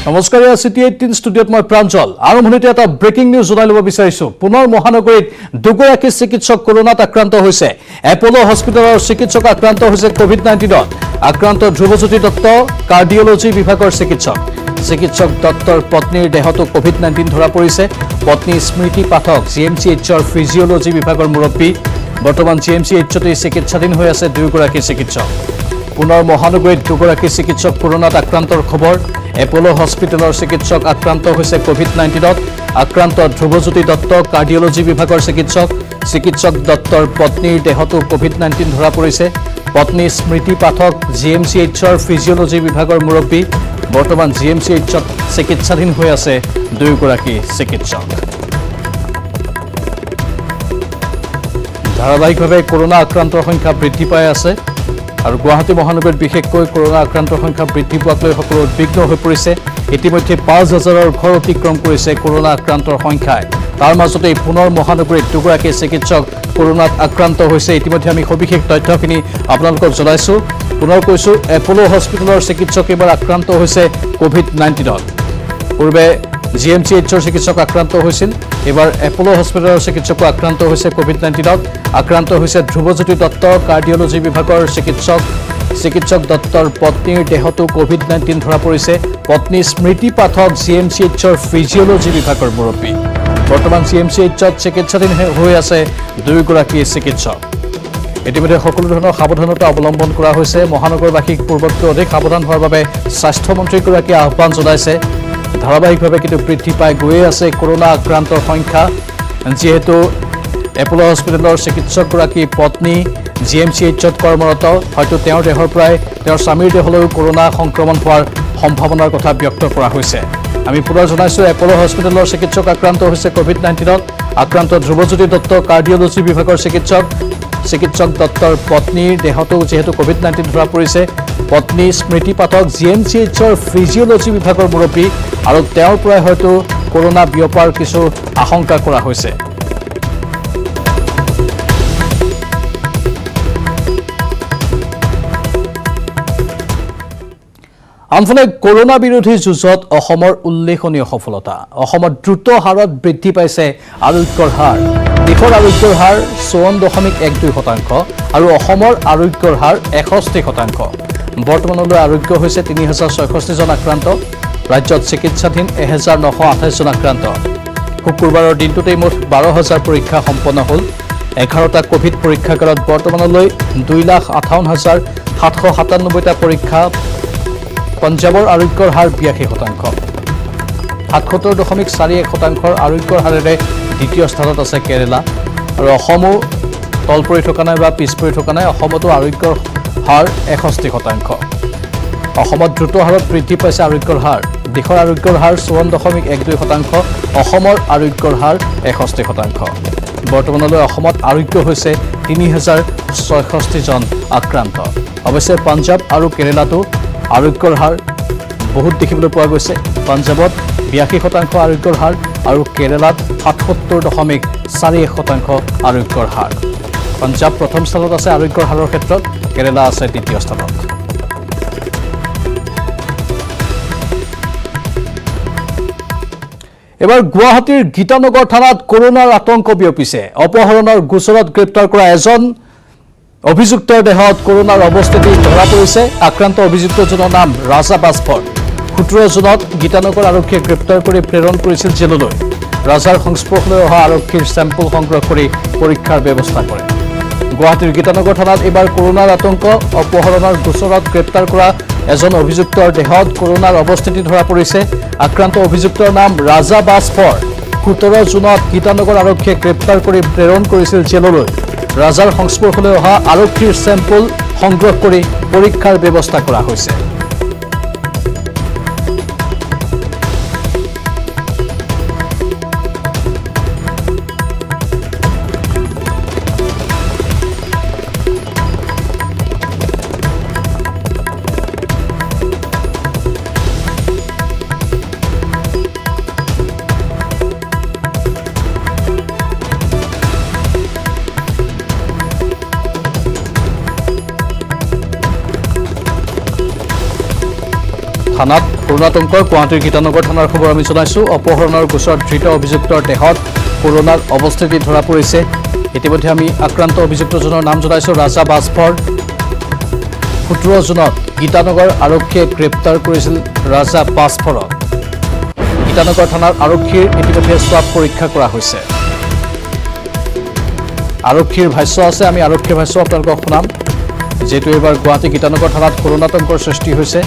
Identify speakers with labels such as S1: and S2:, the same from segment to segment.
S1: নমস্কাৰ সিটি 18 ষ্টুডিঅ'ত মই প্ৰাঞ্জল আৰম্ভণিতে এটা ব্ৰেকিং নিউজ জনাই ল'ব বিচাৰিছো পুনৰ মহানগৰীত দুগৰাকী চিকিৎসক কৰোনাত আক্ৰান্ত হৈছে এপোলো হস্পিটেলৰ চিকিৎসক আক্ৰান্ত হৈছে কোভিড-19ত আক্ৰান্ত ধ্ৰুৱজ্যোতি দত্ত কাৰ্ডিঅলজি বিভাগৰ চিকিৎসক দত্তৰ পত্নীৰ দেহতো কোভিড-19 ধৰা পৰিছে পত্নী স্মৃতি পাঠক জিএমচিএইচৰ ফিজিঅলজি বিভাগৰ মুৰব্বী বৰ্তমান জিএমচিএইচতে চিকিৎসাধীন হৈ আছে দুগৰাকী চিকিৎসক পুনৰ মহানগৰীত দুগৰাকী চিকিৎসক কৰোনাত আক্ৰান্তৰ খবৰ এপোলো হস্পিটেলৰ চিকিৎসক আক্ৰান্ত হৈছে কোভিড-19ত আক্ৰান্ত ধ্ৰুৱজ্যোতি দত্ত কাৰ্ডিঅলজি বিভাগৰ চিকিৎসক দত্তৰ পত্নীৰ দেহতো কোভিড-19 ধৰা পৰিছে পত্নী স্মৃতি পাঠক জিএমচিএইচৰ ফিজিঅলজি বিভাগৰ মুৰব্বী বৰ্তমান জিএমচিএইচত চিকিৎসাধীন হৈ আছে দুগৰাকী চিকিৎসক ধাৰাবাহিকভাৱে কৰোনা আক্ৰান্তৰ সংখ্যা বৃদ্ধি পাই আছে আৰু গুৱাহাটী মহানগৰীত বিশেষকৈ কৰোনা আক্ৰান্তৰ সংখ্যা বৃদ্ধি পোৱাক লৈ সকলো উদ্বিগ্ন হৈ পৰিছে ইতিমধ্যে ৫,০০০ৰ ঘৰ অতিক্ৰম কৰিছে কৰোনা আক্ৰান্তৰ সংখ্যাই তাৰ মাজতে পুনৰ মহানগৰীত দুগৰাকী চিকিৎসক কৰোনাত আক্ৰান্ত হৈছে ইতিমধ্যে আমি সবিশেষ তথ্যখিনি আপোনালোকক জনাইছো পুনৰ কৈছো এপোলো হস্পিটেলৰ চিকিৎসক এবাৰ আক্ৰান্ত হৈছে কোভিড-19ত পূৰ্বে জিএমচিএইচৰ চিকিৎসক আক্ৰান্ত হৈছিল এবাৰ এপোলো হস্পিটেলৰ চিকিৎসক আক্ৰান্ত হৈছে কোভিড-19ত আক্ৰান্ত হৈছে ধ্ৰুৱজ্যোতি দত্ত কাৰ্ডিঅলজি বিভাগৰ চিকিৎসক দত্তৰ পত্নীৰ দেহতো কোভিড-19 ধৰা পৰিছে পত্নী স্মৃতি পাঠক জিএমচিএইচৰ ফিজিঅলজি বিভাগৰ মুৰব্বী বৰ্তমান জিএমচিএইচত চিকিৎসাধীন হৈ আছে দুগৰাকী চিকিৎসক ইতিমধ্যে সকলো ধৰণৰ সাৱধানতা অৱলম্বন কৰা হৈছে মহানগৰবাসীক পূৰ্বতকৈ অধিক সাৱধান হোৱাৰ বাবে স্বাস্থ্যমন্ত্ৰীগৰাকীয়ে আহ্বান জনাইছে ধাৰাবাহিকভাৱে কিন্তু বৃদ্ধি পাই গৈ আছে কৰোনা আক্ৰান্তৰ সংখ্যা যিহেতু এপোলো হস্পিটেলৰ চিকিৎসকগৰাকী পত্নী জিএমচিএইচত কৰ্মৰত হয়তো তেওঁৰ দেহৰ পৰাই তেওঁৰ স্বামীৰ দেহলৈও কৰোনা সংক্ৰমণ হোৱাৰ সম্ভাৱনাৰ কথা ব্যক্ত কৰা হৈছে আমি পুনৰ জনাইছো এপোলো হস্পিটেলৰ চিকিৎসক আক্ৰান্ত হৈছে কোভিড-19ত আক্ৰান্ত ধ্ৰুৱজ্যোতি দত্ত কাৰ্ডিঅলজি বিভাগৰ চিকিৎসক দত্তৰ পত্নীৰ দেহতো যেহেতু কোভিড-19 ধৰা পৰিছে পত্নী স্মৃতি পাঠক জিএমচিএইচৰ ফিজিঅলজি বিভাগৰ মুৰব্বী আৰু তেওঁৰ পৰাই হয়তো কৰোনা বিয়পাৰ কিছু আশংকা কৰা হৈছে আনফালে কৰোনা বিৰোধী যুঁজত অসমৰ উল্লেখনীয় সফলতা অসমত দ্ৰুত হাৰত বৃদ্ধি পাইছে আৰোগ্যৰ হাৰ দেশৰ আৰোগ্যৰ হাৰ 54.12% আৰু অসমৰ আৰোগ্যৰ হাৰ 61%। বৰ্তমানলৈ আৰোগ্য হৈছে 3066 জন আক্ৰান্ত ৰাজ্যত চিকিৎসাধীন 1928 জন আক্ৰান্ত শুক্ৰবাৰৰ দিনটোতেই মুঠ 12,000 পৰীক্ষা সম্পন্ন হ'ল 11টা কোভিড পৰীক্ষাগাৰত বৰ্তমানলৈ 2,58,797টা পৰীক্ষা পঞ্জাবৰ আৰোগ্যৰ হাৰ 82%। 77.41% আৰোগ্যৰ হাৰেৰে দ্বিতীয় স্থানত আছে কেৰালা আৰু অসমো তল পৰি থকা নাই বা পিছ পৰি থকা নাই অসমতো আৰোগ্যৰ হাৰ 61%। অসমত দ্ৰুত হাৰত বৃদ্ধি পাইছে আৰোগ্যৰ হাৰ দেশৰ আৰোগ্যৰ হাৰ 54.12% অসমৰ আৰোগ্যৰ হাৰ 61%। বৰ্তমানলৈ অসমত আৰোগ্য হৈছে 3,066 জন আক্ৰান্ত অৱশ্যে পঞ্জাব আৰু কেৰালাতো আৰোগ্যৰ হাৰ বহুত দেখিবলৈ পোৱা গৈছে পঞ্জাবত 82% আৰোগ্যৰ হাৰ আৰু কেৰালাত 77.41% আৰোগ্যৰ হাৰ পঞ্জাব প্ৰথম স্থানত আছে আৰোগ্যৰ হাৰৰ ক্ষেত্ৰত কেৰালা আছে দ্বিতীয় স্থানত এবাৰ গুৱাহাটীৰ গীতানগৰ থানাত কৰোনাৰ আতংক বিয়পিছে অপহৰণৰ গোচৰত গ্ৰেপ্তাৰ কৰা এজন অভিযুক্তৰ দেহত কৰোনাৰ অৱস্থিতি ধৰা পৰিছে আক্ৰান্ত অভিযুক্তজনৰ নাম ৰাজা বাছফৰ 17 জুনত গীতানগৰ আৰক্ষীয়ে গ্ৰেপ্তাৰ কৰি প্ৰেৰণ কৰিছিল জেললৈ ৰাজাৰ সংস্পৰ্শলৈ অহা আৰক্ষীৰ চেম্পল সংগ্ৰহ কৰি পৰীক্ষাৰ ব্যৱস্থা কৰে গুৱাহাটীৰ গীতানগৰ থানাত এবাৰ কৰোনাৰ আতংক অপহৰণৰ গোচৰত গ্ৰেপ্তাৰ কৰা এজন অভিযুক্তৰ দেহত কৰোনাৰ অৱস্থিতি ধৰা পৰিছে আক্ৰান্ত অভিযুক্তৰ নাম ৰাজা বাছফৰ 17 জুনত গীতানগৰ আৰক্ষীয়ে গ্ৰেপ্তাৰ কৰি প্ৰেৰণ কৰিছিল জেললৈ ৰাজাৰ সংস্পৰ্শলৈ অহা আৰক্ষীৰ চেম্পল সংগ্ৰহ কৰি পৰীক্ষাৰ ব্যৱস্থা কৰা হৈছে থানাত কৰোণাতংকৰ গুৱাহাটীৰ গীতানগৰ থানাৰ খবৰ আমি জনাইছো অপহৰণৰ গোচৰত ধৃত অভিযুক্তৰ দেহত কৰোণাৰ অৱস্থিতি ধৰা পৰিছে ইতিমধ্যে আমি আক্ৰান্ত অভিযুক্তজনৰ নাম জনাইছো ৰাজা বাজভৰ 17 জুনত গীতানগৰ আৰক্ষীয়ে গ্ৰেপ্তাৰ কৰিছিল ৰাজা বাজভৰক গীতানগৰ থানাৰ আৰক্ষীৰ ইতিমধ্যে স্বাব পৰীক্ষা কৰা হৈছে আৰক্ষীৰ ভাষ্য আছে আমি আৰক্ষীৰ ভাষ্য আপোনালোকক শুনাম যেটো এবাৰ গুৱাহাটী গীতানগৰ থানাত কৰোণাতংকৰ সৃষ্টি হৈছে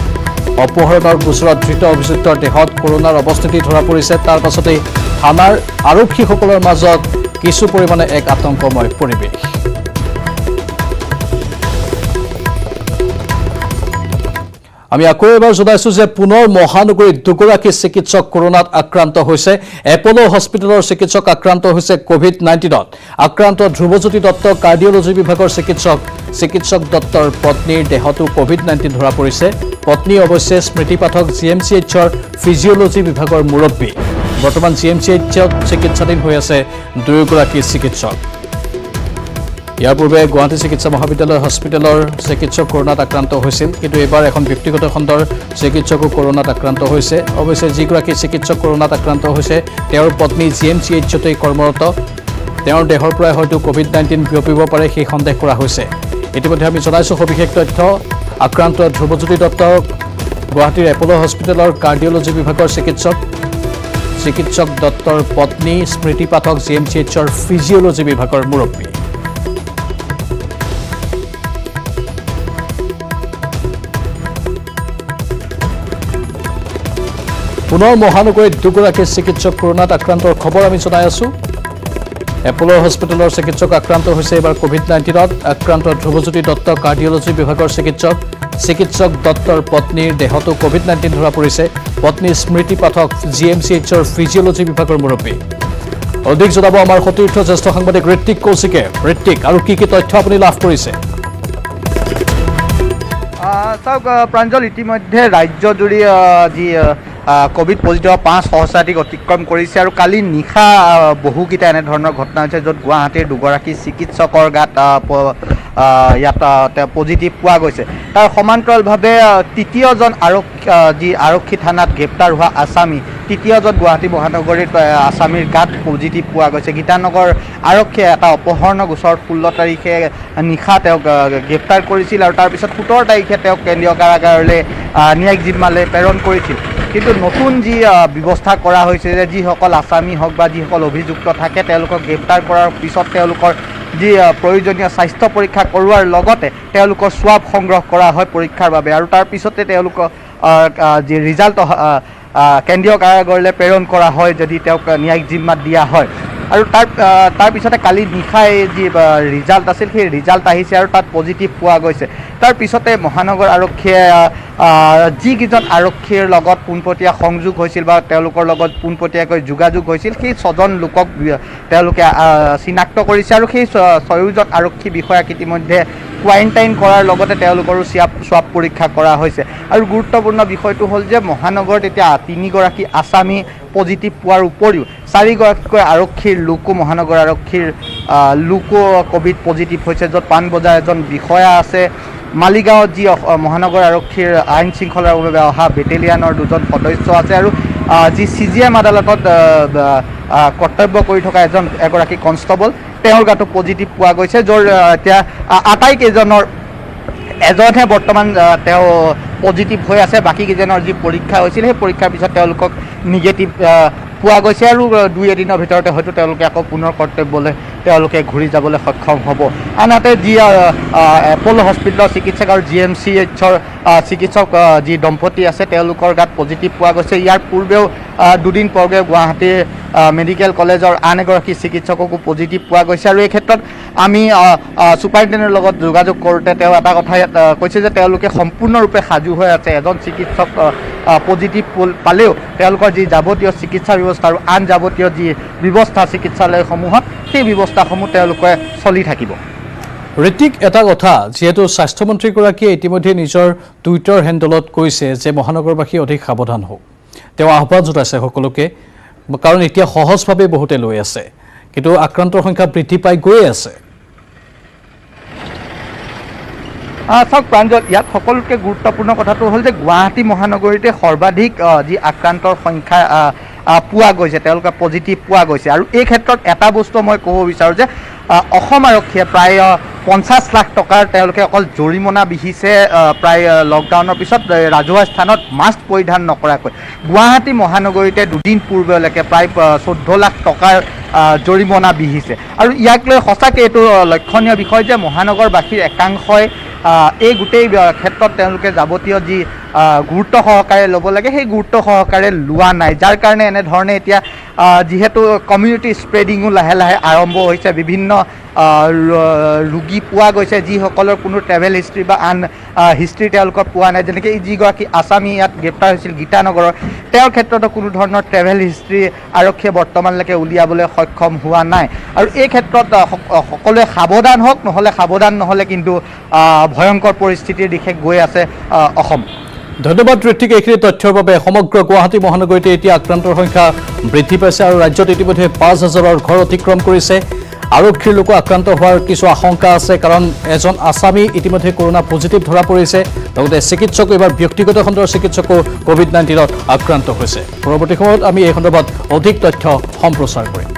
S1: অপহৰণৰ গোচৰত ধৃত অভিযুক্তৰ দেহত কৰোণাৰ অৱস্থিতি ধৰা পৰিছে তাৰ পাছতে থানাৰ আৰক্ষীসকলৰ মাজত কিছু পৰিমাণে এক আতংকময় পৰিৱেশ আমি আকৌ এবাৰ জনাইছো যে পুনৰ মহানগৰীত দুগৰাকী চিকিৎসক কৰোনাত আক্ৰান্ত হৈছে এপোলো হস্পিটেলৰ চিকিৎসক আক্ৰান্ত হৈছে কোভিড-19ত আক্ৰান্ত ধ্ৰুৱজ্যোতি দত্ত কাৰ্ডিঅলজি বিভাগৰ চিকিৎসক দত্তৰ পত্নীৰ দেহতো কোভিড-19 ধৰা পৰিছে পত্নী অৱশ্যে স্মৃতি পাঠক জিএমচিএইচৰ ফিজিঅলজি বিভাগৰ মুৰব্বী বৰ্তমান জিএমচিএইচত চিকিৎসাধীন হৈ আছে দুয়োগৰাকী চিকিৎসক ইয়াৰ পূৰ্বে গুৱাহাটী চিকিৎসা মহাবিদ্যালয় হস্পিটেলৰ চিকিৎসক কৰোনাত আক্ৰান্ত হৈছিল কিন্তু এবাৰ এখন ব্যক্তিগত খণ্ডৰ চিকিৎসকো কৰোনাত আক্ৰান্ত হৈছে অৱশ্যে যিগৰাকী চিকিৎসক কৰোনাত আক্ৰান্ত হৈছে তেওঁৰ পত্নী জিএমচিএইচতে কৰ্মৰত তেওঁৰ দেহৰ পৰাই হয়তো কোভিড-19 বিয়পিব পাৰে সেই সন্দেহ কৰা হৈছে ইতিমধ্যে আমি জনাইছো সবিশেষ তথ্য আক্ৰান্ত ধ্ৰুৱজ্যোতি দত্তক গুৱাহাটীৰ এপোলো হস্পিটেলৰ কাৰ্ডিঅলজি বিভাগৰ চিকিৎসক দত্তৰ পত্নী স্মৃতি পাঠক জিএমচিএইচৰ ফিজিঅলজি বিভাগৰ মুৰব্বী পুনৰ মহানগৰীত দুগৰাকী চিকিৎসক কৰোনাত আক্ৰান্তৰ খবৰ আমি জনাই আছো এপোলো হস্পিটেলৰ চিকিৎসক আক্ৰান্ত হৈছে এবাৰ কোভিড-19ত আক্ৰান্ত ধ্ৰুৱজ্যোতি দত্ত কাৰ্ডিঅলজি বিভাগৰ চিকিৎসক দত্তৰ পত্নীৰ দেহতো কোভিড-19 ধৰা পৰিছে পত্নী স্মৃতি পাঠক জিএমচিএইচৰ ফিজিঅলজি বিভাগৰ মুৰব্বী অধিক জনাব আমাৰ সতীৰ্থ জ্যেষ্ঠ সাংবাদিক ঋত্বিক কৌশিকে ঋত্বিক আৰু কি তথ্য আপুনি লাভ কৰিছে
S2: চাওক প্ৰাঞ্জল ইতিমধ্যে ৰাজ্যজুৰি যি কোভিড পজিটিভ 5 সহস্ৰাধিক অতিক্ৰম কৰিছে আৰু কালি নিশা বহুকেইটা এনেধৰণৰ ঘটনা হৈছে য'ত গুৱাহাটীৰ দুগৰাকী চিকিৎসকৰ গাত ইয়াত পজিটিভ পোৱা গৈছে তাৰ সমান্তৰালভাৱে তৃতীয়জন আৰক্ষী থানাত গ্ৰেপ্তাৰ হোৱা আছামী তৃতীয়জন গুৱাহাটী মহানগৰীত আছামীৰ গাত পজিটিভ পোৱা গৈছে গীতানগৰ আৰক্ষীয়ে এটা অপহৰণ গোচৰত 16 তাৰিখে নিশা তেওঁক গ্ৰেপ্তাৰ কৰিছিল আৰু তাৰপিছত 17 তাৰিখে তেওঁক কেন্দ্ৰীয় কাৰাগাৰলৈ ন্যায়িক জিম্মালৈ প্ৰেৰণ কৰিছিল কিন্তু নতুন যি ব্যৱস্থা কৰা হৈছে যে যিসকল আছামী হওক বা যিসকল অভিযুক্ত থাকে তেওঁলোকক গ্ৰেপ্তাৰ কৰাৰ পিছত তেওঁলোকৰ যি প্ৰয়োজনীয় স্বাস্থ্য পৰীক্ষা কৰোৱাৰ লগতে তেওঁলোকৰ স্বাব সংগ্ৰহ কৰা হয় পৰীক্ষাৰ বাবে আৰু তাৰ পিছতে তেওঁলোকৰ যি ৰিজাল্ট কেন্দ্ৰীয় কাৰাগাৰলৈ প্ৰেৰণ কৰা হয় যদি তেওঁক ন্যায়িক জিম্মাত দিয়া হয় আৰু তাৰ পিছতে কালি নিশাই যি ৰিজাল্ট আছিল সেই ৰিজাল্ট আহিছে আৰু তাত পজিটিভ পোৱা গৈছে তাৰ পিছতে মহানগৰ আৰক্ষীয়ে যিকেইজন আৰক্ষীৰ লগত পোনপটীয়া সংযোগ হৈছিল বা তেওঁলোকৰ লগত পোনপটীয়াকৈ যোগাযোগ হৈছিল সেই 6জন লোকক তেওঁলোকে চিনাক্ত কৰিছে আৰু সেই 6জন আৰক্ষী বিষয়াক ইতিমধ্যে কোৱাৰেণ্টাইন কৰাৰ লগতে তেওঁলোকৰো স্বাব পৰীক্ষা কৰা হৈছে আৰু গুৰুত্বপূৰ্ণ বিষয়টো হ'ল যে মহানগৰত এতিয়া 3গৰাকী আছামী পজিটিভ পোৱাৰ উপৰিও 4গৰাকীকৈ আৰক্ষীৰ লোকো মহানগৰ আৰক্ষীৰ লোকো কোভিড পজিটিভ হৈছে য'ত পাণবজাৰ এজন বিষয়া আছে মালিগাঁৱত যি মহানগৰ আৰক্ষীৰ আইন শৃংখলাৰ বাবে অহা বেটেলিয়ানৰ 2জন সদস্য আছে আৰু যি CGM আদালতত কৰ্তব্য কৰি থকা এগৰাকী কনষ্টেবল তেওঁৰ গাতো পজিটিভ পোৱা গৈছে য'ৰ এতিয়া আটাইকেইজনৰ এজনহে বৰ্তমান তেওঁ পজিটিভ হৈ আছে বাকীকেইজনৰ যি পৰীক্ষা হৈছিল সেই পৰীক্ষাৰ পিছত তেওঁলোকক নিগেটিভ পোৱা গৈছে আৰু 2 দিনৰ ভিতৰতে হয়তো তেওঁলোকে আকৌ পুনৰ কৰ্তব্যলৈ তেওঁলোকে ঘূৰি যাবলৈ সক্ষম হ'ব আনহাতে যি এপোলো হস্পিটেলৰ চিকিৎসক আৰু জিএমচিএইচৰ চিকিৎসক যি দম্পতি আছে তেওঁলোকৰ গাত পজিটিভ পোৱা গৈছে ইয়াৰ পূৰ্বেও 2 দিন পূৰ্বে গুৱাহাটীৰ মেডিকেল কলেজৰ আন এগৰাকী চিকিৎসককো পজিটিভ পোৱা গৈছে আৰু এই ক্ষেত্ৰত আমি ছুপাৰিণ্টেণ্ডেণ্টৰ লগত যোগাযোগ কৰোঁতে তেওঁ এটা কথা কৈছে যে তেওঁলোকে সম্পূৰ্ণৰূপে সাজু হৈ আছে এজন চিকিৎসক পজিটিভ পালেও তেওঁলোকৰ যি যাৱতীয় চিকিৎসা ব্যৱস্থা আৰু আন যাৱতীয় যি ব্যৱস্থা চিকিৎসালয়সমূহত সেই ব্যৱস্থাসমূহ তেওঁলোকে চলি থাকিব
S1: ঋত্বিক এটা কথা যেহেতু স্বাস্থ্যমন্ত্ৰীগৰাকীয়ে ইতিমধ্যে নিজৰ টুইটাৰ হেণ্ডলত কৈছে যে মহানগৰবাসী অধিক সাৱধান হওক তেওঁ আহ্বান জনাইছে সকলোকে কাৰণ এতিয়া সহজভাৱে বহুতে লৈ আছে কিন্তু আক্ৰান্তৰ সংখ্যা বৃদ্ধি পাই গৈ আছে
S2: চাওক প্ৰাঞ্জল, ইয়াত সকলোতকৈ গুৰুত্বপূৰ্ণ কথাটো হ'ল যে গুৱাহাটী মহানগৰীতে সৰ্বাধিক যি আক্ৰান্তৰ সংখ্যা পোৱা গৈছে, তেওঁলোকে পজিটিভ পোৱা গৈছে। আৰু এই ক্ষেত্ৰত এটা বস্তু মই ক'ব বিচাৰোঁ যে অসম আৰক্ষীয়ে প্ৰায় 50 লাখ টকাৰ তেওঁলোকে অকল জৰিমনা বিহিছে প্ৰায় লকডাউনৰ পিছত ৰাজহুৱা স্থানত মাস্ক পৰিধান নকৰাকৈ। গুৱাহাটী মহানগৰীতে দুদিন পূৰ্বলৈকে প্ৰায় 14 লাখ টকাৰ জৰিমনা বিহিছে। আৰু ইয়াক লৈ সঁচাকৈ এইটো লক্ষণীয় বিষয় যে মহানগৰবাসীৰ একাংশই এই গোটেই ক্ষেত্ৰত তেওঁলোকে যাৱতীয় যি গুৰুত্ব সহকাৰে ল'ব লাগে সেই গুৰুত্ব সহকাৰে লোৱা নাই, যাৰ কাৰণে এনেধৰণে এতিয়া যিহেতু কমিউনিটি স্প্ৰেডিঙো লাহে লাহে আৰম্ভ হৈছে, বিভিন্ন ৰোগী পোৱা গৈছে যিসকলৰ কোনো ট্ৰেভেল হিষ্ট্ৰী বা আন হিষ্ট্ৰী তেওঁলোকৰ পোৱা নাই। যেনেকৈ যিগৰাকী আছামী ইয়াত গ্ৰেপ্তাৰ হৈছিল গীতানগৰৰ, তেওঁৰ ক্ষেত্ৰতো কোনো ধৰণৰ ট্ৰেভেল হিষ্ট্ৰী আৰক্ষীয়ে বৰ্তমানলৈকে উলিয়াবলৈ সক্ষম হোৱা নাই। আৰু এই ক্ষেত্ৰত সকলোৱে সাৱধান হওক, সাৱধান নহ'লে কিন্তু ভয়ংকৰ পৰিস্থিতিৰ দিশে গৈ আছে অসম।
S1: ধন্যবাদ ঋত্বিক, এইখিনি তথ্যৰ বাবে। সমগ্ৰ গুৱাহাটী মহানগৰীতে এতিয়া আক্ৰান্তৰ সংখ্যা বৃদ্ধি পাইছে আৰু ৰাজ্যত ইতিমধ্যে 5,000ৰ ঘৰ অতিক্ৰম কৰিছে। আৰক্ষীৰ লোকো আক্ৰান্ত হোৱাৰ কিছু আশংকা আছে, কাৰণ এজন আছামী ইতিমধ্যে কৰোণা পজিটিভ ধৰা পৰিছে। লগতে চিকিৎসকো এইবাৰ ব্যক্তিগত খণ্ডৰ চিকিৎসকো COVID-19ত আক্ৰান্ত হৈছে। পৰৱৰ্তী সময়ত আমি এই সন্দৰ্ভত অধিক তথ্য সম্প্ৰচাৰ কৰিম।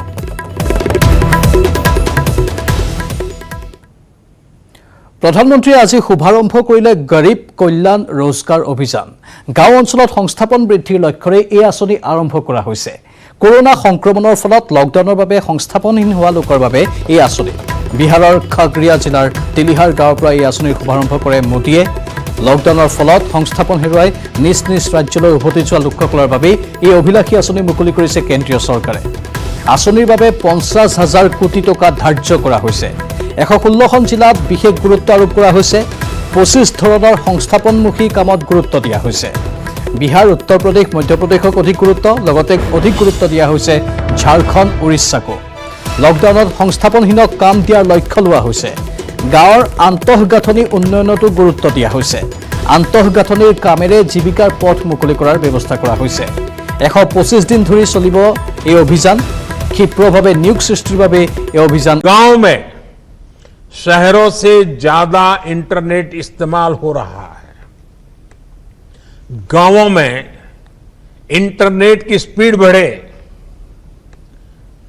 S1: প্ৰধানমন্ত্ৰীয়ে আজি শুভাৰম্ভ কৰিলে গৰীব কল্যাণ ৰোজগাৰ অভিযান। গাঁও অঞ্চলত সংস্থাপন বৃদ্ধিৰ লক্ষ্যৰে এই আঁচনি আৰম্ভ কৰা হৈছে। কৰোনা সংক্ৰমণৰ ফলত লকডাউনৰ বাবে সংস্থাপনহীন হোৱা লোকৰ বাবে এই আঁচনি। বিহাৰৰ খাগৰিয়া জিলাৰ তিলিহাৰ গাঁৱৰ পৰা এই আঁচনিৰ শুভাৰম্ভ কৰে মোদীয়ে। লকডাউনৰ ফলত সংস্থাপন হেৰুৱাই নিজ নিজ ৰাজ্যলৈ উভতি যোৱা লোকসকলৰ বাবে এই অভিলাষী আঁচনি মুকলি কৰিছে কেন্দ্ৰীয় চৰকাৰে। আঁচনিৰ বাবে 50,000 কোটি টকা ধাৰ্য কৰা হৈছে। 116খন জিলাত বিশেষ গুৰুত্ব আৰোপ কৰা হৈছে। 25 ধৰণৰ সংস্থাপনমুখী কামত গুৰুত্ব দিয়া হৈছে। বিহাৰ, উত্তৰ প্ৰদেশ, মধ্যপ্ৰদেশক অধিক গুৰুত্ব, লগতে অধিক গুৰুত্ব দিয়া হৈছে ঝাৰখণ্ড, উৰিষ্যাকো। লকডাউনত সংস্থাপনহীনক কাম দিয়াৰ লক্ষ্য লোৱা হৈছে। গাঁৱৰ আন্তঃগাঁথনি উন্নয়নতো গুৰুত্ব দিয়া হৈছে। আন্তঃগাঁথনিৰ কামেৰে জীৱিকাৰ পথ মুকলি কৰাৰ ব্যৱস্থা কৰা হৈছে। 125 দিন ধৰি চলিব এই অভিযান। ক্ষিপ্ৰভাৱে নিয়োগ সৃষ্টিৰ বাবে এই অভিযান।
S3: गांव में शहरों से ज्यादा इंटरनेट इस्तेमाल हो रहा है। गांवों में इंटरनेट की स्पीड बढ़े,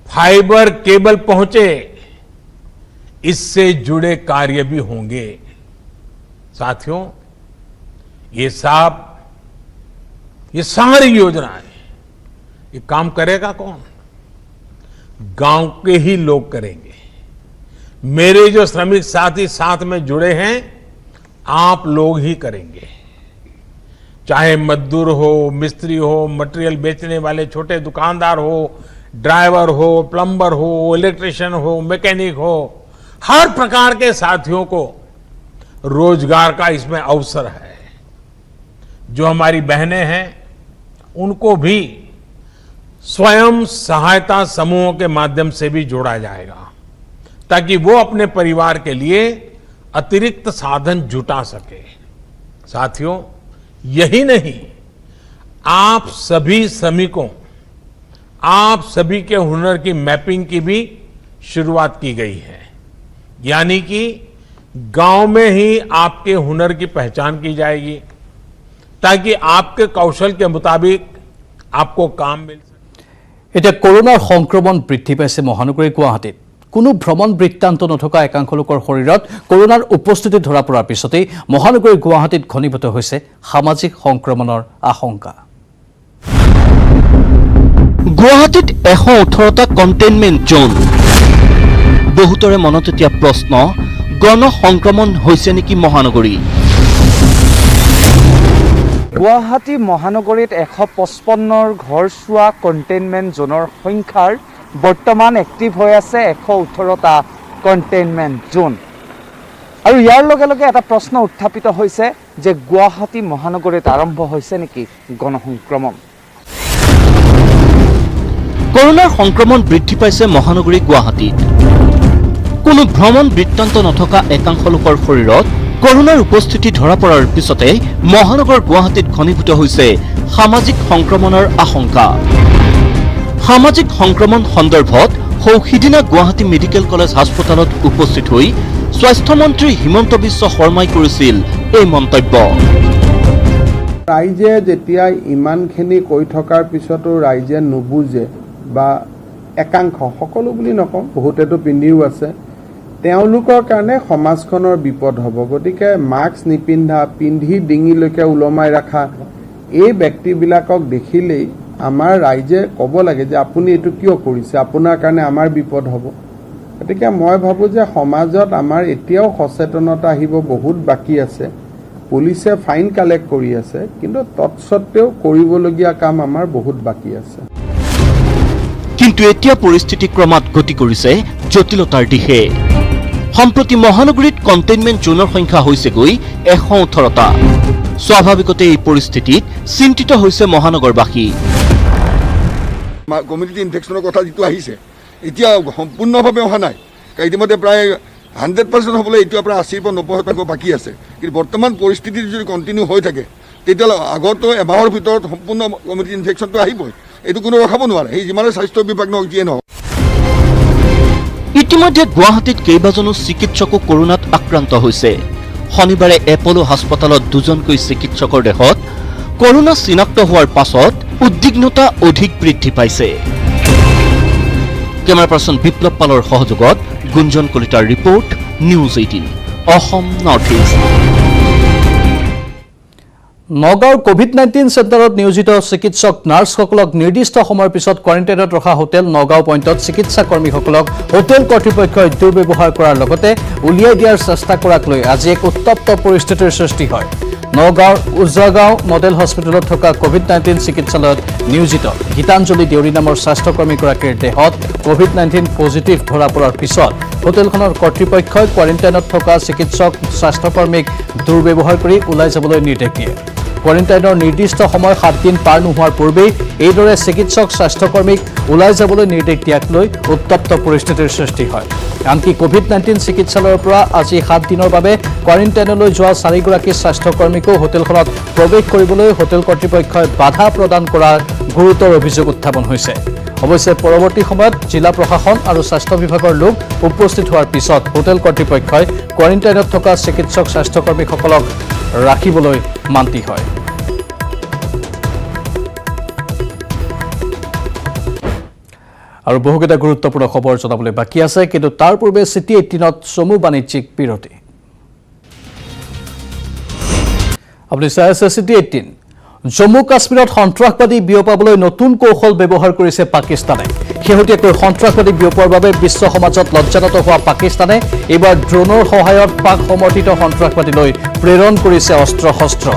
S3: फाइबर केबल पहुंचे, इससे जुड़े कार्य भी होंगे। साथियों, ये सारी योजनाएं, ये काम करेगा कौन? गांव के ही लोग करेंगे। मेरे जो श्रमिक साथी साथ में जुड़े हैं, आप लोग ही करेंगे। चाहे मजदूर हो, मिस्त्री हो, मटेरियल बेचने वाले छोटे दुकानदार हो, ड्राइवर हो, प्लम्बर हो, इलेक्ट्रिशियन हो, मैकेनिक हो, हर प्रकार के साथियों को रोजगार का इसमें अवसर है। जो हमारी बहनें हैं, उनको भी स्वयं सहायता समूहों के माध्यम से भी जोड़ा जाएगा, ताकि वो अपने परिवार के लिए अतिरिक्त साधन जुटा सके। साथियों, यही नहीं, आप सभी श्रमिकों, आप सभी के हुनर की मैपिंग की भी शुरुआत की गई है। यानी कि गांव में ही आपके हुनर की पहचान की जाएगी, ताकि आपके कौशल के मुताबिक आपको काम मिल सके।
S1: এতিয়া কৰোনাৰ সংক্ৰমণ বৃদ্ধি পাইছে মহানগৰী গুৱাহাটীত। কোনো ভ্ৰমণ বৃত্তান্ত নথকা একাংশ লোকৰ শৰীৰত কৰোনাৰ উপস্থিতি ধৰা পৰাৰ পিছতেই মহানগৰী গুৱাহাটীত ঘনীভূত হৈছে সামাজিক সংক্ৰমণৰ আশংকা।
S4: গুৱাহাটীত 118টা কণ্টেইনমেণ্ট জোন। বহুতৰে মনত এতিয়া প্ৰশ্ন, গণ সংক্ৰমণ হৈছে নেকি মহানগৰী?
S2: গুৱাহাটী মহানগৰীত 155ৰ ঘৰচোৱা কণ্টেইনমেণ্ট জোনৰ সংখ্যাৰ বৰ্তমান এক্টিভ হৈ আছে 118টা কণ্টেইনমেণ্ট জোন। আৰু ইয়াৰ লগে লগে এটা প্ৰশ্ন উত্থাপিত হৈছে যে গুৱাহাটী মহানগৰীত আৰম্ভ হৈছে নেকি গণসংক্ৰমণ।
S4: কৰোনাৰ সংক্ৰমণ বৃদ্ধি পাইছে মহানগৰী গুৱাহাটীত। কোনো ভ্ৰমণ বৃত্তান্ত নথকা একাংশ লোকৰ শৰীৰত কৰোনাৰ উপস্থিতি ধৰা পৰাৰ পিছতে মহানগৰ গুৱাহাটীত ঘনীভূত হৈছে সামাজিক সংক্ৰমণৰ আশংকা। সামাজিক সংক্ৰমণ সন্দৰ্ভত সিদিনা গুৱাহাটী মেডিকেল কলেজ হাস্পতালত উপস্থিত হৈ স্বাস্থ্যমন্ত্ৰী হিমন্ত বিশ্ব শৰ্মাই কৰিছিল এই মন্তব্য।
S5: ৰাইজে যেতিয়া ইমানখিনি কৈ থকাৰ পিছতো ৰাইজে নুবুজে বা একাংশ, সকলো বুলি নকওঁ, বহুতেতো পিন্ধিও আছে, তেওঁলোকৰ কাৰণে সমাজখনৰ বিপদ হ'ব। গতিকে মাস্ক নিপিন্ধা, পিন্ধি ডিঙিলৈকে ওলমাই ৰখা এই ব্যক্তিবিলাকক দেখিলেই আমাৰ ৰাইজে ক'ব লাগে যে আপুনি এইটো কিয় কৰিছে, আপোনাৰ কাৰণে আমাৰ বিপদ হ'ব। গতিকে মই ভাবোঁ যে সমাজত আমাৰ এতিয়াও সচেতনতা আহিব বহুত বাকী আছে। পুলিচে ফাইন কালেক্ট কৰি আছে, কিন্তু তৎসত্ত্বেও কৰিবলগীয়া কাম আমাৰ বহুত বাকী আছে।
S4: কিন্তু এতিয়া পৰিস্থিতি ক্ৰমাৎ গতি কৰিছে জটিলতাৰ দিশে। সম্প্ৰতি মহানগৰীত কণ্টেইনমেণ্ট জোনৰ সংখ্যা হৈছেগৈ 118টা। স্বাভাৱিকতে এই পৰিস্থিতিত চিন্তিত হৈছে মহানগৰবাসী।
S6: কমিউনিটি ইনফেকশ্যনৰ কথা যিটো আহিছে, এতিয়া সম্পূৰ্ণভাৱে অহা নাই। ইতিমধ্যে প্ৰায় 100% হ'বলৈ এতিয়া প্ৰায় 80 পৰা 90% বাকী আছে। কিন্তু বৰ্তমান পৰিস্থিতি যদি কণ্টিনিউ হৈ থাকে, তেতিয়াহ'লে আগতো এমাহৰ ভিতৰত সম্পূৰ্ণ কমিউনিটি ইনফেকশ্যনটো আহিবই। এইটো কোনো ৰখাব নোৱাৰে, সেই যিমানে স্বাস্থ্য বিভাগ নহওক, যিয়ে নহওক।
S4: ইতিমধ্যে গুৱাহাটীত কেইবাজনো চিকিৎসকো কৰোনাত আক্ৰান্ত হৈছে। শনিবাৰে এপলো হাস্পতালত 2জনকৈ চিকিৎসকৰ দেহত কৰোনা চিনাক্ত হোৱাৰ পাছত উদ্বিগ্নতা অধিক বৃদ্ধি পাইছে। কেমেৰা পাৰ্চন বিপ্লৱ পালৰ সহযোগত গুঞ্জন কলিতাৰ report, news 18 Assam north east.
S1: নগাঁৱৰ কোভিড-19 চেণ্টাৰত নিয়োজিত চিকিৎসক নাৰ্ছসকলক নিৰ্দিষ্ট সময়ৰ পিছত কোৱাৰেণ্টাইনত ৰখা হোটেল নগাঁও পইণ্টত চিকিৎসা কৰ্মীসকলক হোটেল কৰ্তৃপক্ষই দুৰ্ব্যৱহাৰ কৰাৰ লগতে উলিয়াই দিয়াৰ চেষ্টা কৰাক লৈ আজি এক উত্তপ্ত পৰিস্থিতিৰ সৃষ্টি হয়। নগাঁৱৰ উজাগাঁও মডেল হস্পিটেলত থকা কোভিড-19 চিকিৎসালয়ত নিয়োজিত গীতাঞ্জলি দেউৰী নামৰ স্বাস্থ্যকৰ্মীগৰাকীৰ দেহত কোভিড-19 পজিটিভ ধৰা পৰাৰ পিছত হোটেলখনৰ কৰ্তৃপক্ষই কোৱাৰেণ্টাইনত থকা চিকিৎসক স্বাস্থ্যকৰ্মীক দুৰ্ব্যৱহাৰ কৰি ওলাই যাবলৈ নিৰ্দেশ দিয়ে। কোৱাৰেণ্টাইনৰ নিৰ্দিষ্ট সময় 7 দিন পাৰ নোহোৱাৰ পূৰ্বেই এইদৰে চিকিৎসক স্বাস্থ্যকৰ্মীক ওলাই যাবলৈ নিৰ্দেশ দিয়াক লৈ উত্তপ্ত পৰিস্থিতিৰ সৃষ্টি হয়। আনকি কোভিড-19 চিকিৎসালয়ৰ পৰা আজি 7 দিনৰ বাবে কোৱাৰেণ্টাইনলৈ যোৱা 4গৰাকী স্বাস্থ্যকৰ্মীকো হোটেলখনত প্ৰৱেশ কৰিবলৈ হোটেল কৰ্তৃপক্ষই বাধা প্ৰদান কৰাৰ গুৰুতৰ অভিযোগ উত্থাপন হৈছে। অৱশ্যে পৰৱৰ্তী সময়ত জিলা প্ৰশাসন আৰু স্বাস্থ্য বিভাগৰ লোক উপস্থিত হোৱাৰ পিছত হোটেল কৰ্তৃপক্ষই কোৱাৰেণ্টাইনত থকা চিকিৎসক স্বাস্থ্যকৰ্মীসকলক ৰাখিবলৈ মান্তি হয়। আৰু বহুকেইটা গুৰুত্বপূৰ্ণ খবৰ জনাবলৈ বাকী আছে, কিন্তু তাৰ পূৰ্বে চিটি 18ত চমু বাণিজ্যিক বিৰতি। আপুনি চাই আছে চিটি 18। জম্মু কাশ্মীৰত সন্ত্ৰাসবাদী বিয়পাবলৈ নতুন কৌশল ব্যৱহাৰ কৰিছে পাকিস্তানে। শেহতীয়াকৈ সন্ত্ৰাসবাদী বিয়পোৱাৰ বাবে বিশ্ব সমাজত লজ্জানত হোৱা পাকিস্তানে এইবাৰ ড্ৰোনৰ সহায়ত পাক সমৰ্থিত সন্ত্ৰাসবাদীলৈ প্ৰেৰণ কৰিছে অস্ত্ৰ শস্ত্ৰ।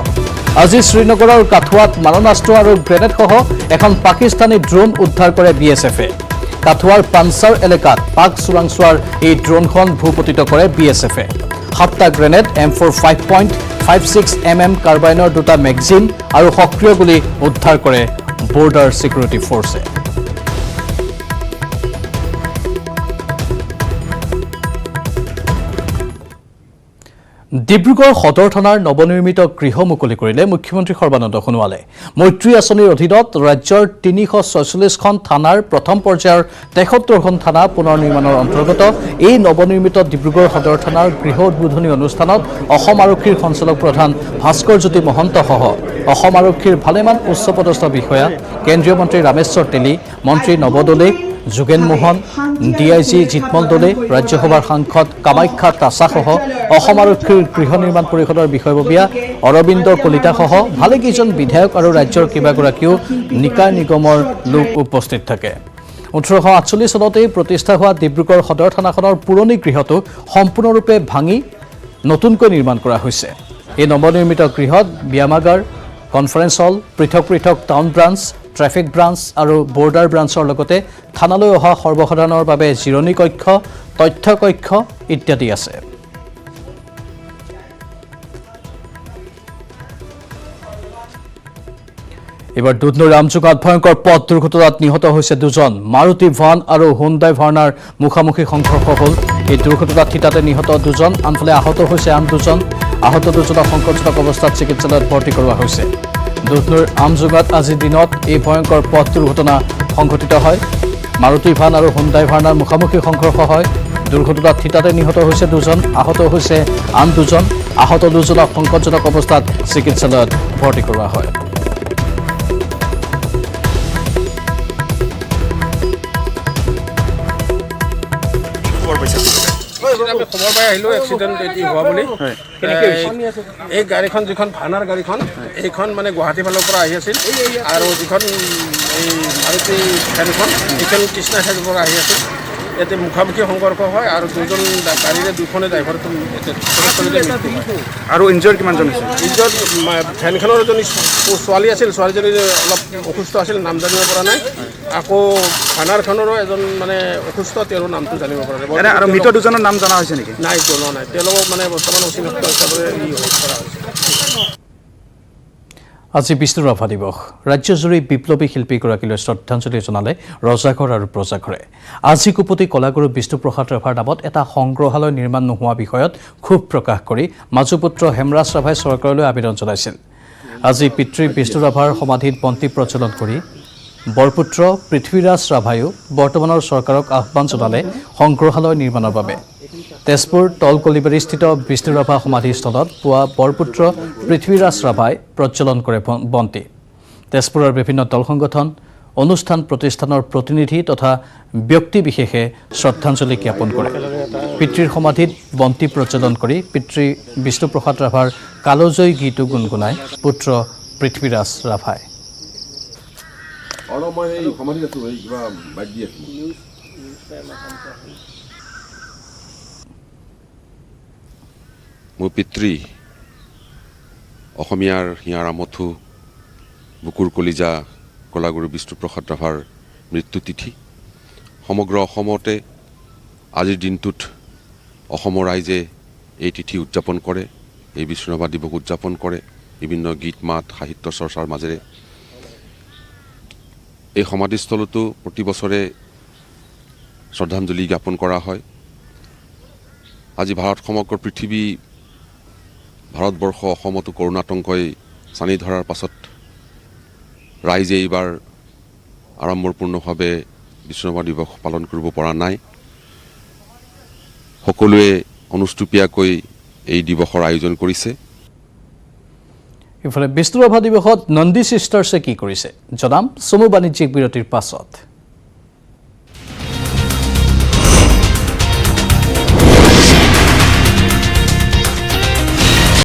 S1: আজি শ্ৰীনগৰৰ কাঠুৱাত মাৰণাস্ত্ৰ আৰু গ্ৰেনেডসহ এখন পাকিস্তানী ড্ৰোন উদ্ধাৰ কৰে BSF-এ। কাঠুৱাৰ পাঞ্চাৰ এলেকাত পাক চোৰাংচোৱাৰ এই ড্ৰোনখন ভূপতিত কৰে BSF-এ। 7টা গ্ৰেনেড, M4 5.56 mm কাৰ্বাইনৰ 2টা মেগজিন আৰু সক্ৰিয় গুলি উদ্ধাৰ কৰে বৰ্ডাৰ চিকিউৰিটি ফৰ্চে। ডিব্ৰুগড় সদৰ থানাৰ নৱনিৰ্মিত গৃহ মুকলি কৰিলে মুখ্যমন্ত্ৰী সৰ্বানন্দ সোণোৱালে। মৈত্ৰী আঁচনিৰ অধীনত ৰাজ্যৰ 346খন থানাৰ প্ৰথম পৰ্যায়ৰ 73খন থানা পুনৰ নিৰ্মাণৰ অন্তৰ্গত এই নৱনিৰ্মিত ডিব্ৰুগড় সদৰ থানাৰ গৃহ উদ্বোধনী অনুষ্ঠানত অসম আৰক্ষীৰ সঞ্চালক প্ৰধান ভাস্কৰজ্যোতি মহন্তসহ অসম আৰক্ষীৰ ভালেমান উচ্চপদস্থ বিষয়া, কেন্দ্ৰীয় মন্ত্ৰী ৰামেশ্বৰ তেলী, মন্ত্ৰী নৱ দলে, যোগেন মোহন, DIG জিতমল দলে, ৰাজ্যসভাৰ সাংসদ কামাখ্যা তাছাসহ অসম আৰক্ষীৰ গৃহ নিৰ্মাণ পৰিষদৰ বিষয়ববীয়া অৰবিন্দ কলিতাসহ ভালেকেইজন বিধায়ক আৰু ৰাজ্যৰ কেইবাগৰাকীও নিকায় নিগমৰ লোক উপস্থিত থাকে। 1848 চনতেই প্ৰতিষ্ঠা হোৱা ডিব্ৰুগড় সদৰ থানাখনৰ পুৰণি গৃহটো সম্পূৰ্ণৰূপে ভাঙি নতুনকৈ নিৰ্মাণ কৰা হৈছে। এই নৱনিৰ্মিত গৃহত ব্যায়ামাগাৰ, কনফাৰেন্স হল, পৃথক পৃথক টাউন ব্ৰাঞ্চ, ট্ৰেফিক ব্ৰাঞ্চ আৰু বৰ্ডাৰ ব্ৰাঞ্চৰ লগতে থানালৈ অহা সৰ্বসাধাৰণৰ বাবে জিৰণি কক্ষ, তথ্য কক্ষ ইত্যাদি আছে। এবাৰ দুধনৈৰ আমজোঙাত ভয়ংকৰ পথ দুৰ্ঘটনাত নিহত হৈছে 2জন। মাৰুতি ভান আৰু হুণ্ডাই ভাৰ্নাৰ মুখামুখি সংঘৰ্ষ হ'ল। এই দুৰ্ঘটনাত থিতাতে নিহত 2জন, আনফালে আহত হৈছে আন 2জন। আহত 2জনক সংকটজনক অৱস্থাত চিকিৎসালয়ত ভৰ্তি কৰোৱা হৈছে। দুধনৈৰ আমজোঙাত আজিৰ দিনত এই ভয়ংকৰ পথ দুৰ্ঘটনা সংঘটিত হয়। মাৰুতি ভান আৰু হুণ্ডাই ভাৰ্নাৰ মুখামুখি সংঘৰ্ষ হয়। দুৰ্ঘটনাত থিতাতে নিহত হৈছে 2জন, আহত হৈছে আন 2জন। আহত 2জনক সংকটজনক অৱস্থাত চিকিৎসালয়ত ভৰ্তি কৰোৱা হয়।
S7: আমি খবৰ পাই আহিলোঁ এক্সিডেণ্ট এটি হোৱা বুলি। এই গাড়ীখন যিখন ভানাৰ গাড়ীখন এইখন মানে গুৱাহাটীৰ ফালৰ পৰা আহি আছিল আৰু যিখন এই মাৰুতি ভেনখন এইখন কৃষ্ণা চাইডৰ পৰা আহি আছিল। ইয়াতে মুখামুখি সংঘৰ্ষ হয় আৰু দুজন গাড়ীৰে দুখনে ড্ৰাইভাৰটো
S2: আৰু ইনজিয়ৰ কিমানজন হৈছে?
S7: ইজত ভেনখনৰ এজনী ছোৱালী আছিল, ছোৱালীজনী অলপ অসুস্থ আছিল, নাম জানিব পৰা নাই। আকৌ ভানাৰখনৰো এজন মানে অসুস্থ, তেওঁৰ নামটো জানিব পৰা নাই।
S2: আৰু মৃত 2জনৰ নাম জনা হৈছে নেকি?
S7: নাই, জনোৱা নাই। তেওঁলোকক মানে বৰ্তমান অচিনাক্ত হিচাপে কৰা হৈছে।
S1: আজি বিষ্ণু ৰাভা দিৱস। ৰাজ্যজুৰি বিপ্লৱী শিল্পীগৰাকীলৈ শ্ৰদ্ধাঞ্জলি জনালে ৰজাঘৰ আৰু প্ৰজাঘৰে। আজি কুপতি কলাগুৰু বিষ্ণুপ্ৰসাদ ৰাভাৰ নামত এটা সংগ্ৰহালয় নিৰ্মাণ নোহোৱা বিষয়ত ক্ষোভ প্ৰকাশ কৰি মাজুপুত্ৰ হেমৰাজ ৰাভাই চৰকাৰলৈ আবেদন জনাইছিল। আজি পিতৃ বিষ্ণু ৰাভাৰ সমাধিত বন্তি প্ৰজ্বলন কৰি বৰপুত্ৰ পৃথ্বীৰাজ ৰাভায়ো বৰ্তমানৰ চৰকাৰক আহ্বান জনালে সংগ্ৰহালয় নিৰ্মাণৰ বাবে। তেজপুৰ তলকলিবাৰীস্থিত বিষ্ণু ৰাভা সমাধিস্থলত পুৱা বৰপুত্ৰ পৃথ্বীৰাজ ৰাভাই প্ৰজ্বলন কৰে বন্তি। তেজপুৰৰ বিভিন্ন দল সংগঠন, অনুষ্ঠান প্ৰতিষ্ঠানৰ প্ৰতিনিধি তথা ব্যক্তিবিশেষে শ্ৰদ্ধাঞ্জলি জ্ঞাপন কৰে। পিতৃৰ সমাধিত বন্তি প্ৰজ্বলন কৰি পিতৃ বিষ্ণুপ্ৰসাদ ৰাভাৰ কালজয়ী গীতো গুণগুণাই পুত্ৰ পৃথ্বীৰাজ ৰাভাই।
S8: মোৰ পিতৃ অসমীয়াৰ হিয়াৰ আমঠু বুকুৰ কলিজা কলাগুৰু বিষ্ণুপ্ৰসাদ ৰাভাৰ মৃত্যু তিথি। সমগ্ৰ অসমতে আজিৰ দিনটোত অসমৰ ৰাইজে এই তিথি উদযাপন কৰে, এই বিষ্ণু ৰাভা দিৱস উদযাপন কৰে বিভিন্ন গীত মাত সাহিত্য চৰ্চাৰ মাজেৰে। এই সমাধিস্থলতো প্ৰতি বছৰে শ্ৰদ্ধাঞ্জলি জ্ঞাপন কৰা হয়। আজি ভাৰত সমগ্ৰ পৃথিৱী, ভাৰতবৰ্ষ অসমতো কৰোণাতংকই চানি ধৰাৰ পাছত ৰাইজে এইবাৰ আড়ম্বৰপূৰ্ণভাৱে বিষ্ণু ৰাভা দিৱস পালন কৰিব পৰা নাই। সকলোৱে অনুষ্টুপীয়াকৈ এই দিৱসৰ আয়োজন কৰিছে।
S1: ইফালে বিষ্ণু ৰাভা দিৱসত নন্দী চিষ্টাৰ্ছে কি কৰিছে জনাম চমু বাণিজ্যিক বিৰতিৰ পাছত।